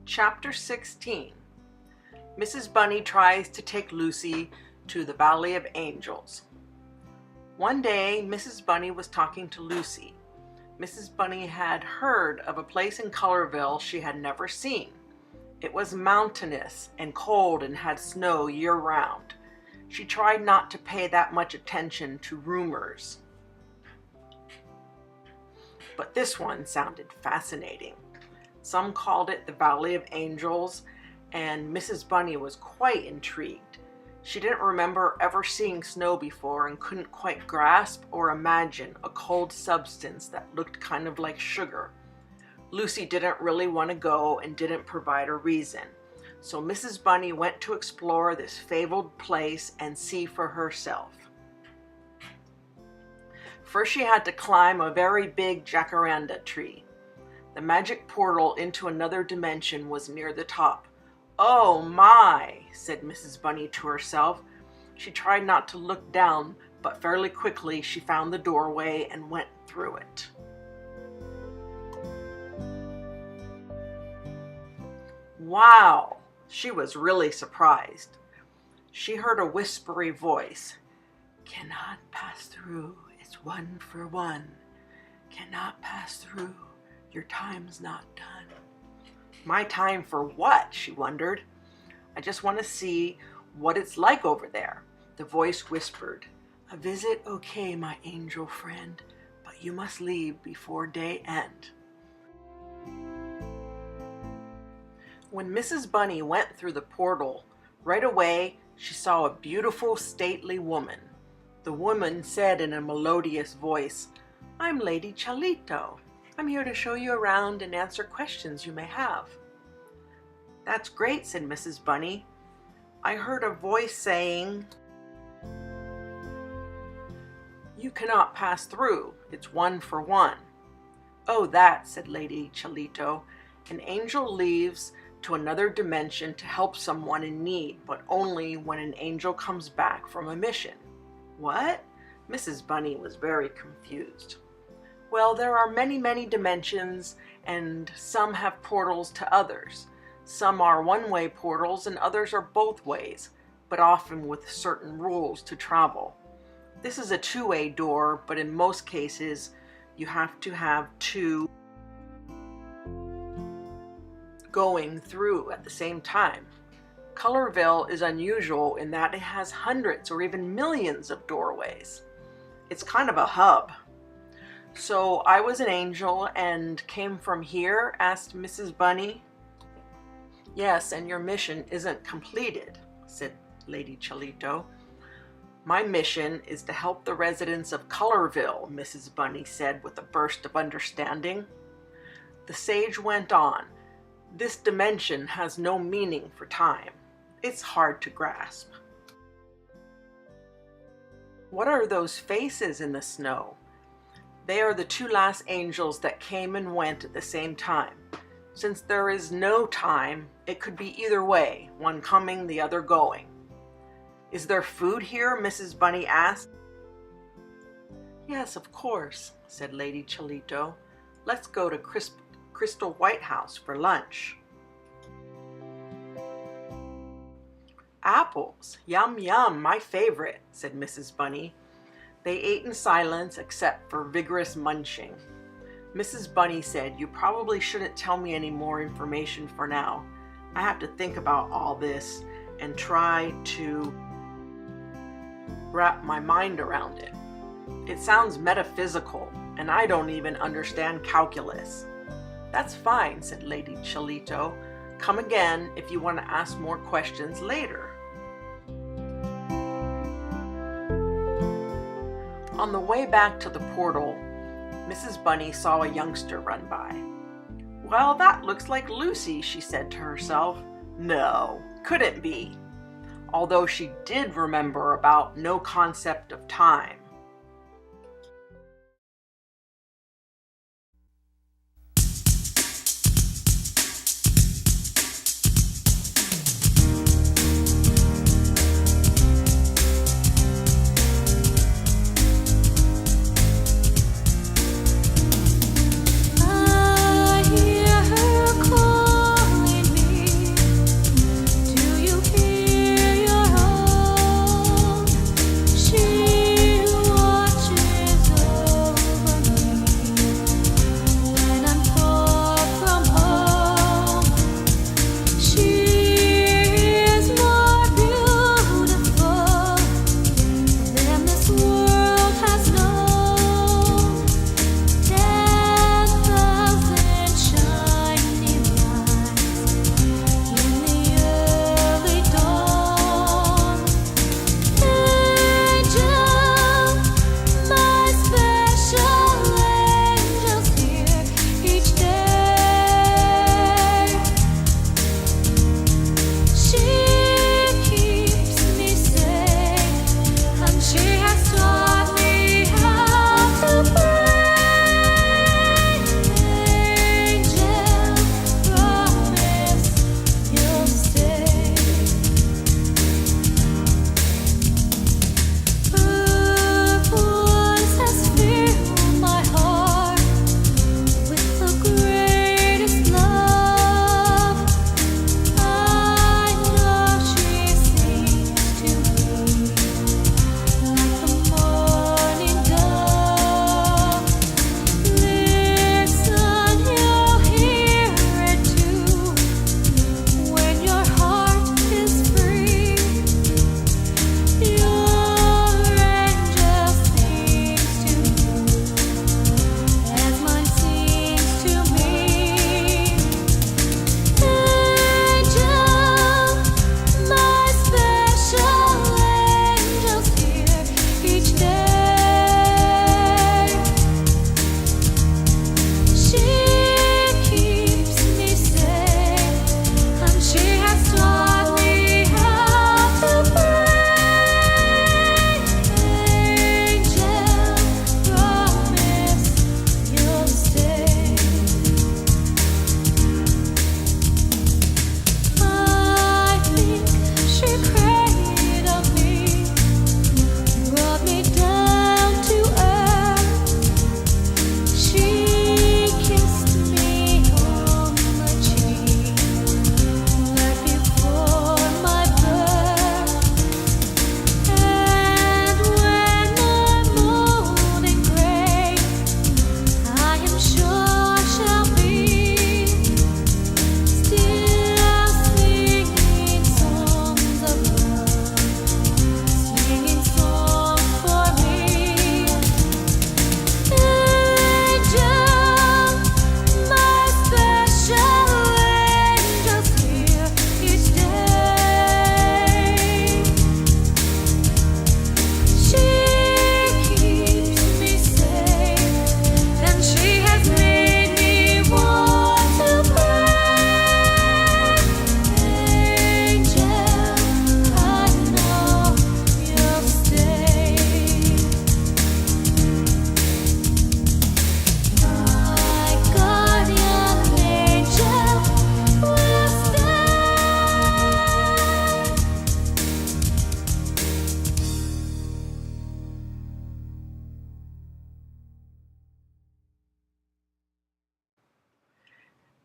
Chapter 16. Mrs. Bunny tries to take Lucy to the Valley of Angels. One day, Mrs. Bunny was talking to Lucy. Mrs. Bunny had heard of a place in Colorville she had never seen. It was mountainous and cold and had snow year-round. She tried not to pay that much attention to rumors. But this one sounded fascinating. Some called it the Valley of Angels, and Mrs. Bunny was quite intrigued. She didn't remember ever seeing snow before and couldn't quite grasp or imagine a cold substance that looked kind of like sugar. Lucy didn't really want to go and didn't provide a reason. So Mrs. Bunny went to explore this fabled place and see for herself. First she had to climb a very big jacaranda tree. The magic portal into another dimension was near the top. "Oh my," said Mrs. Bunny to herself. She tried not to look down, but fairly quickly she found the doorway and went through it. Wow! She was really surprised. She heard a whispery voice. "Cannot pass through, it's 1 for 1. Cannot pass through, your time's not done." My time for what? She wondered. "I just want to see what it's like over there." The voice whispered, "A visit okay, my angel friend, but you must leave before day end." When Mrs. Bunny went through the portal, right away she saw a beautiful, stately woman. The woman said in a melodious voice, "I'm Lady Chalito. I'm here to show you around and answer questions you may have." "That's great," said Mrs. Bunny. "I heard a voice saying, 'You cannot pass through. It's 1 for 1. "Oh, that," said Lady Chalito. "An angel leaves to another dimension to help someone in need, but only when an angel comes back from a mission." "What?" Mrs. Bunny was very confused. "Well, there are many, many dimensions, and some have portals to others. Some are one-way portals and others are both ways, but often with certain rules to travel. This is a two-way door, but in most cases you have to have two going through at the same time. Colorville is unusual in that it has hundreds or even millions of doorways. It's kind of a hub." "So I was an angel and came from here?" asked Mrs. Bunny. "Yes, and your mission isn't completed," said Lady Chalito. "My mission is to help the residents of Colorville," Mrs. Bunny said with a burst of understanding. The sage went on, "This dimension has no meaning for time. It's hard to grasp." "What are those faces in the snow?" "They are the 2 last angels that came and went at the same time. Since there is no time, it could be either way, one coming, the other going." "Is there food here?" Mrs. Bunny asked. "Yes, of course," said Lady Chalito. "Let's go to Crystal White House for lunch." "Apples! Yum yum, my favorite," said Mrs. Bunny. They ate in silence except for vigorous munching. Mrs. Bunny said, "You probably shouldn't tell me any more information for now. I have to think about all this and try to wrap my mind around it. It sounds metaphysical, and I don't even understand calculus." "That's fine," said Lady Chalito. "Come again if you want to ask more questions later." On the way back to the portal, Mrs. Bunny saw a youngster run by. "Well, that looks like Lucy," she said to herself. No, couldn't be. Although she did remember about no concept of time. I hear her calling me.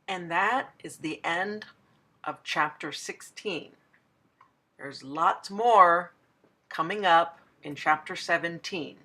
And that is the end of chapter 16. There's lots more coming up in chapter 17.